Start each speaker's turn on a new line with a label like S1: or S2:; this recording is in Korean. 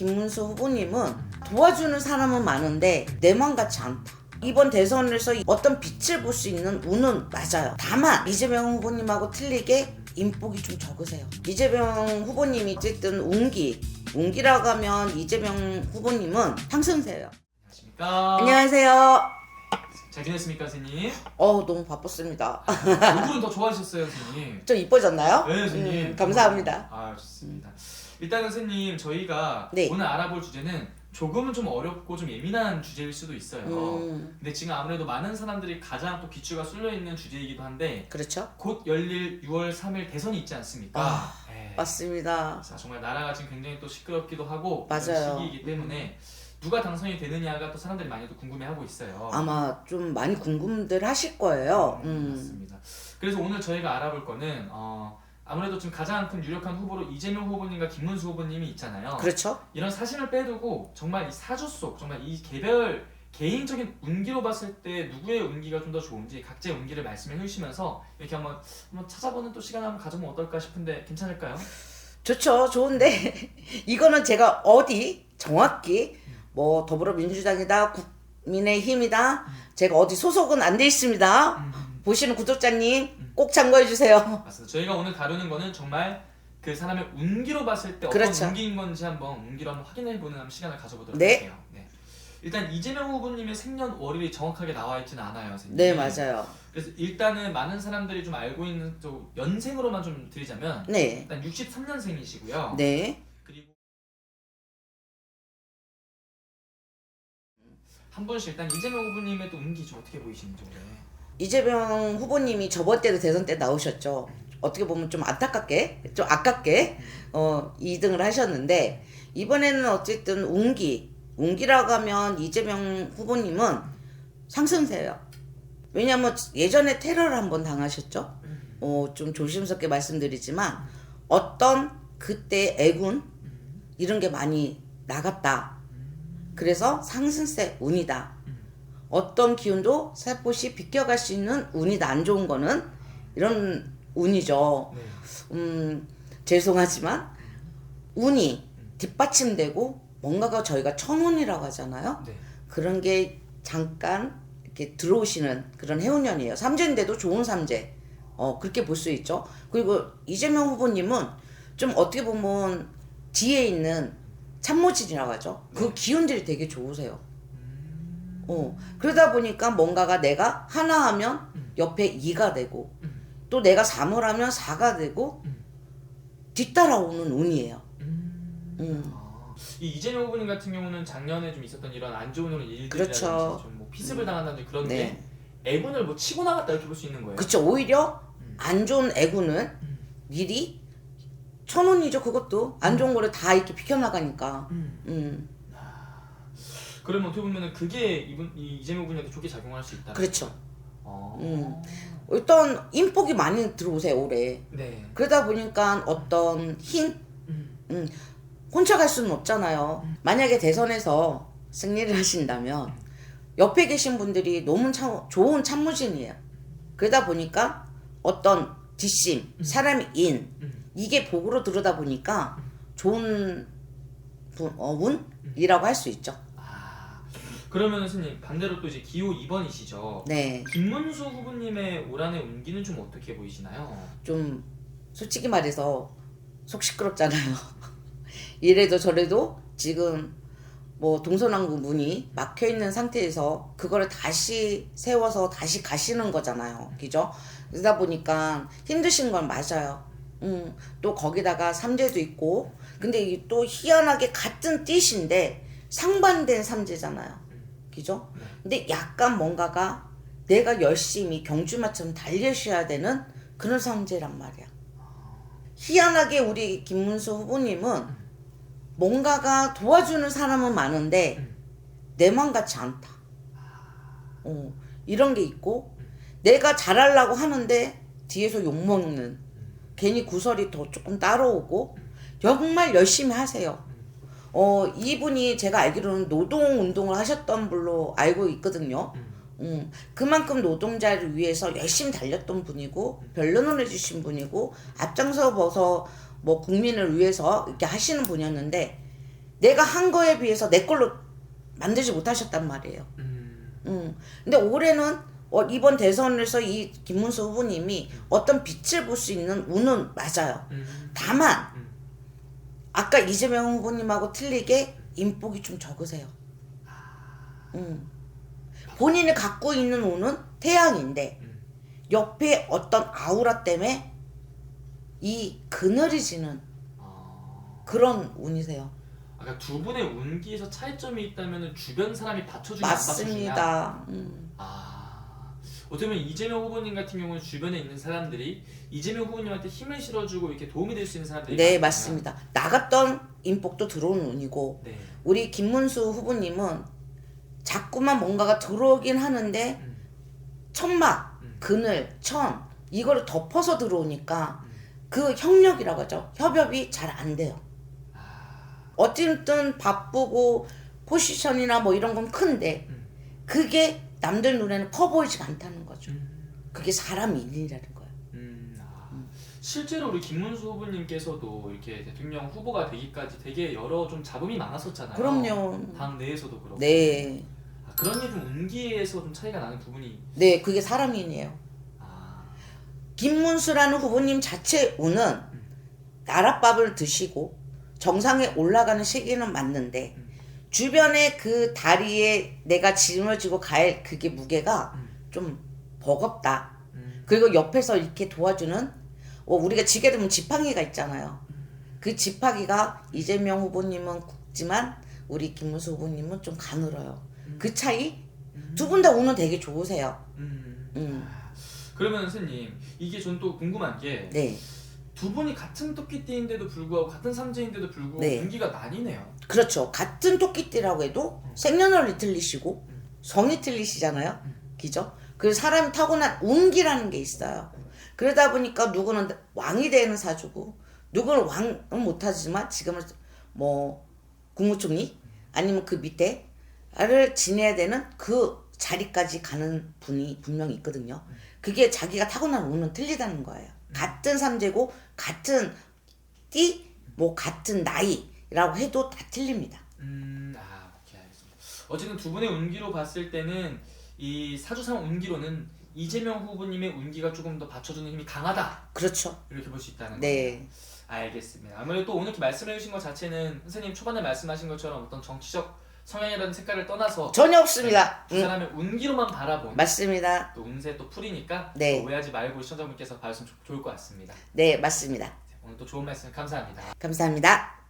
S1: 김문수 후보님은 도와주는 사람은 많은데 내 맘 같지 않다. 이번 대선에서 어떤 빛을 볼 수 있는 운은 맞아요. 다만 이재명 후보님하고 틀리게 인복이 좀 적으세요. 이재명 후보님이 어쨌든 운기라고 하면 이재명 후보님은 상승세예요.
S2: 안녕하십니까.
S1: 안녕하세요.
S2: 잘 지냈습니까, 선생님?
S1: 너무 바빴습니다.
S2: 얼굴은 더 좋아지셨어요, 선생님?
S1: 좀 이뻐졌나요?
S2: 네, 선생님.
S1: 감사합니다.
S2: 좋습니다. 일단은 선생님, 저희가
S1: 네.
S2: 오늘 알아볼 주제는 조금은 좀 어렵고 좀 예민한 주제일 수도 있어요. 근데 지금 아무래도 많은 사람들이 가장 또 귀추가 쏠려있는 주제이기도 한데
S1: 그렇죠?
S2: 곧 열릴 6월 3일 대선이 있지 않습니까? 네.
S1: 맞습니다.
S2: 자, 정말 나라가 지금 굉장히 또 시끄럽기도 하고
S1: 맞아요.
S2: 그런 시기이기 때문에 누가 당선이 되느냐가 또 사람들이 많이 또 궁금해하고 있어요.
S1: 아마 좀 많이 궁금들 하실 거예요.
S2: 맞습니다. 그래서 오늘 저희가 알아볼 거는 아무래도 지금 가장 큰 유력한 후보로 이재명 후보님과 김문수 후보님이 있잖아요.
S1: 그렇죠?
S2: 이런 사진을 빼두고 정말 이 사주 속 정말 이 개별 개인적인 운기로 봤을 때 누구의 운기가 좀 더 좋은지 각자의 운기를 말씀해 주시면서 이렇게 한번 찾아보는 또 시간 한번 가져보면 어떨까 싶은데 괜찮을까요?
S1: 좋죠. 좋은데 이거는 제가 어디 정확히 뭐 더불어민주당이다 국민의힘이다 제가 어디 소속은 안 돼 있습니다. 보시는 구독자님 꼭 참고해 주세요.
S2: 맞습니다. 저희가 오늘 다루는 거는 정말 그 사람의 운기로 봤을 때
S1: 그렇죠.
S2: 어떤 운기인 건지 한번 운기로 한번 확인해보는 시간을 가져보도록
S1: 네.
S2: 할게요. 네. 일단 이재명 후보님의 생년월일이 정확하게 나와 있지는 않아요, 선생님.
S1: 네, 맞아요.
S2: 그래서 일단은 많은 사람들이 좀 알고 있는 또 연생으로만 좀 드리자면
S1: 네.
S2: 일단 63년생이시고요.
S1: 네.
S2: 그리고 한 분씩 일단 이재명 후보님의 또 운기 좀 어떻게 보이시는지 오늘.
S1: 이재명 후보님이 저번 때도 대선 때 나오셨죠. 어떻게 보면 좀 안타깝게, 좀 아깝게 2등을 하셨는데 이번에는 어쨌든 운기라고 하면 이재명 후보님은 상승세예요. 왜냐면 예전에 테러를 한번 당하셨죠. 좀 조심스럽게 말씀드리지만 어떤 그때 애군 이런 게 많이 나갔다. 그래서 상승세 운이다. 어떤 기운도 살포시 비껴갈 수 있는 운이다. 안 좋은 거는 이런 운이죠.
S2: 네.
S1: 죄송하지만 운이 뒷받침되고 뭔가가 저희가 천운이라고 하잖아요.
S2: 네.
S1: 그런 게 잠깐 이렇게 들어오시는 그런 해운년이에요. 삼재인데도 좋은 삼재. 그렇게 볼 수 있죠. 그리고 이재명 후보님은 좀 어떻게 보면 뒤에 있는 참모진이라고 하죠. 그 기운들이 되게 좋으세요. 그러다 보니까 뭔가가 내가 하나 하면 옆에 2가 되고 또 내가 3을 하면 4가 되고 뒤따라오는 운이에요.
S2: 이 이재명 후보님 같은 경우는 작년에 좀 있었던 이런 안 좋은 일들이라든지
S1: 그렇죠.
S2: 좀뭐 피습을 당한다든지 그런
S1: 네.
S2: 게 애군을 뭐 치고 나갔다 이렇게 볼 수 있는 거예요.
S1: 그쵸. 오히려 안 좋은 애군은 미리 천운이죠. 그것도 안 좋은 거를 다 이렇게 비켜나가니까.
S2: 그러면 어떻게 보면은 그게 이 이재명 후보님한테 좋게 작용할 수 있다.
S1: 그렇죠.
S2: 어.
S1: 일단 인복이 많이 들어오세요 올해.
S2: 네.
S1: 그러다 보니까 어떤 힘 혼자 갈 수는 없잖아요. 만약에 대선에서 승리를 하신다면 옆에 계신 분들이 너무 좋은 참모진이에요. 그러다 보니까 어떤 뒷심, 사람의 인 이게 복으로 들어다 보니까 좋은 운이라고 할 수 있죠.
S2: 그러면 선생님 반대로 또 이제 기호 2번이시죠.
S1: 네.
S2: 김문수 후보님의 올 한해 운기는 좀 어떻게 보이시나요?
S1: 좀 솔직히 말해서 속 시끄럽잖아요. 이래도 저래도 지금 뭐 동서남북 문이 막혀 있는 상태에서 그거를 다시 세워서 다시 가시는 거잖아요. 그죠? 그러다 보니까 힘드신 건 맞아요. 또 거기다가 삼재도 있고 근데 이게 또 희한하게 같은 띠신데 상반된 삼재잖아요. 그죠? 근데 약간 뭔가가 내가 열심히 경주마처럼 달려셔야 되는 그런 삼재란 말이야. 희한하게 우리 김문수 후보님은 뭔가가 도와주는 사람은 많은데 내 맘 같지 않다. 이런 게 있고 내가 잘하려고 하는데 뒤에서 욕먹는 괜히 구설이 더 조금 따라오고 정말 열심히 하세요. 이분이 제가 알기로는 노동운동을 하셨던 분로 알고 있거든요. 그만큼 노동자를 위해서 열심히 달렸던 분이고 변론을 해주신 분이고 앞장서 뭐 국민을 위해서 이렇게 하시는 분이었는데 내가 한 거에 비해서 내 걸로 만들지 못하셨단 말이에요. 근데 올해는 이번 대선에서 이 김문수 후보님이 어떤 빛을 볼 수 있는 운은 맞아요. 다만 아까 이재명 후보님하고 틀리게 인복이 좀 적으세요. 본인이 갖고 있는 운은 태양인데 옆에 어떤 아우라 때문에 이 그늘이 지는 그런 운이세요.
S2: 그러니까 두 분의 운기에서 차이점이 있다면 주변 사람이 받쳐주냐 안 받쳐주냐.
S1: 맞습니다.
S2: 어떻게 보면 이재명 후보님 같은 경우는 주변에 있는 사람들이 이재명 후보님한테 힘을 실어주고 이렇게 도움이 될 수 있는 사람들이
S1: 네,
S2: 많잖아요.
S1: 맞습니다. 나갔던 인복도 들어오는 운이고
S2: 네.
S1: 우리 김문수 후보님은 자꾸만 뭔가가 들어오긴 하는데 천막, 그늘, 천 이거를 덮어서 들어오니까 그 협력이라고 하죠. 협업이 잘 안 돼요. 어쨌든 바쁘고 포지션이나 뭐 이런 건 큰데 그게 남들 눈에는 커 보이지가 않다는 거죠. 그게 사람 일이라는 거예요.
S2: 실제로 우리 김문수 후보님께서도 이렇게 대통령 후보가 되기까지 되게 여러 좀 잡음이 많았었잖아요.
S1: 그럼요.
S2: 당 내에서도 그렇고.
S1: 네.
S2: 그런 게 좀 운기에서 좀 차이가 나는 부분이.
S1: 네, 그게 사람 일이에요. 김문수라는 후보님 자체 운은 나랏밥을 드시고 정상에 올라가는 시기는 맞는데 주변에 그 다리에 내가 짊어지고 갈 그게 무게가 좀 버겁다. 그리고 옆에서 이렇게 도와주는 우리가 지게 되면 지팡이가 있잖아요. 그 지팡이가 이재명 후보님은 굵지만 우리 김문수 후보님은 좀 가늘어요. 그 차이? 두 분 다 운은 되게 좋으세요.
S2: 그러면 선생님 이게 전 또 궁금한 게
S1: 네.
S2: 두 분이 같은 토끼띠인데도 불구하고 같은 삼재인데도 불구하고
S1: 네.
S2: 운기가 나뉘네요.
S1: 그렇죠. 같은 토끼띠라고 해도 생년월일이 틀리시고 성이 틀리시잖아요. 그죠? 그래서 사람이 타고난 운기라는 게 있어요. 그러다 보니까 누구는 왕이 되는 사주고 누구는 왕은 못하지만 지금은 뭐 국무총리 아니면 그 밑에를 지내야 되는 그 자리까지 가는 분이 분명히 있거든요. 그게 자기가 타고난 운은 틀리다는 거예요. 같은 삼재고 같은 띠, 뭐 같은 나이라고 해도 다 틀립니다.
S2: 오케이 알겠습니다. 어쨌든 두 분의 운기로 봤을 때는 이 사주상 운기로는 이재명 후보님의 운기가 조금 더 받쳐주는 힘이 강하다.
S1: 그렇죠.
S2: 이렇게 볼 수 있다는 거예요.
S1: 네.
S2: 알겠습니다. 아무래도 또 오늘 이렇게 말씀해 주신 것 자체는 선생님 초반에 말씀하신 것처럼 어떤 정치적 성향이라는 색깔을 떠나서
S1: 전혀 없습니다.
S2: 두 사람의 운기로만 바라본
S1: 맞습니다.
S2: 또 운세 또 풀이니까
S1: 네.
S2: 또 오해하지 말고 시청자분께서 봐주시면 좋을 것 같습니다.
S1: 네, 맞습니다.
S2: 오늘 또 좋은 말씀 감사합니다.
S1: 감사합니다.